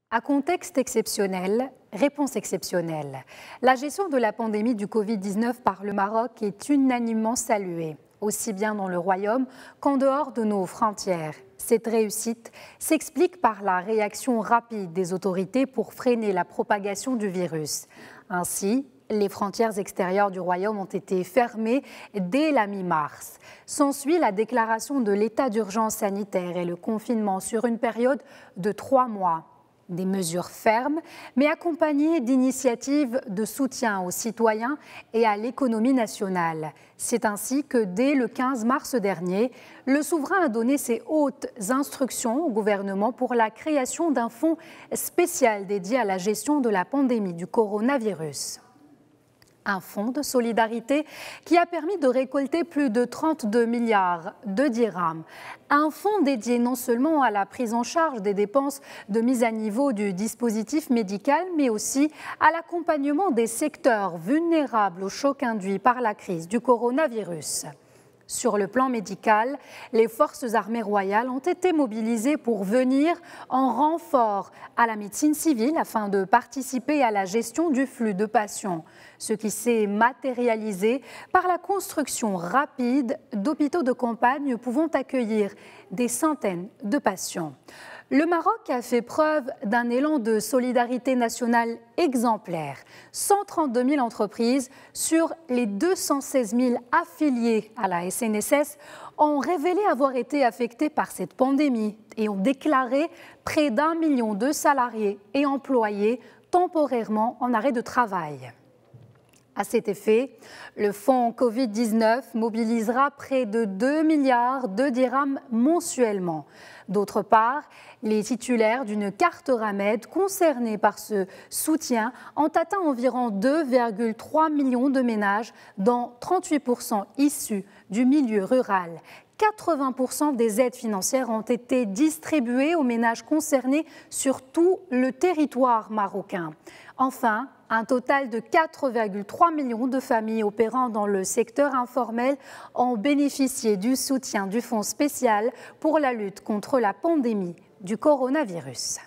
À contexte exceptionnel, réponse exceptionnelle. La gestion de la pandémie du Covid-19 par le Maroc est unanimement saluée, aussi bien dans le Royaume qu'en dehors de nos frontières. Cette réussite s'explique par la réaction rapide des autorités pour freiner la propagation du virus. Ainsi, les frontières extérieures du Royaume ont été fermées dès la mi-mars. S'ensuit la déclaration de l'état d'urgence sanitaire et le confinement sur une période de 3 mois. Des mesures fermes, mais accompagnées d'initiatives de soutien aux citoyens et à l'économie nationale. C'est ainsi que dès le 15 mars dernier, le souverain a donné ses hautes instructions au gouvernement pour la création d'un fonds spécial dédié à la gestion de la pandémie du coronavirus. Un fonds de solidarité qui a permis de récolter plus de 32 milliards de dirhams. Un fonds dédié non seulement à la prise en charge des dépenses de mise à niveau du dispositif médical, mais aussi à l'accompagnement des secteurs vulnérables au choc induit par la crise du coronavirus. Sur le plan médical, les forces armées royales ont été mobilisées pour venir en renfort à la médecine civile afin de participer à la gestion du flux de patients, ce qui s'est matérialisé par la construction rapide d'hôpitaux de campagne pouvant accueillir des centaines de patients. Le Maroc a fait preuve d'un élan de solidarité nationale exemplaire. 132 000 entreprises sur les 216 000 affiliés à la SNSS ont révélé avoir été affectées par cette pandémie et ont déclaré près d'1 million de salariés et employés temporairement en arrêt de travail. À cet effet, le fonds Covid-19 mobilisera près de 2 milliards de dirhams mensuellement. D'autre part, les titulaires d'une carte Ramed concernés par ce soutien ont atteint environ 2,3 millions de ménages, dont 38% issus du milieu rural. 80% des aides financières ont été distribuées aux ménages concernés sur tout le territoire marocain. Enfin, un total de 4,3 millions de familles opérant dans le secteur informel ont bénéficié du soutien du Fonds spécial pour la lutte contre la pandémie du coronavirus.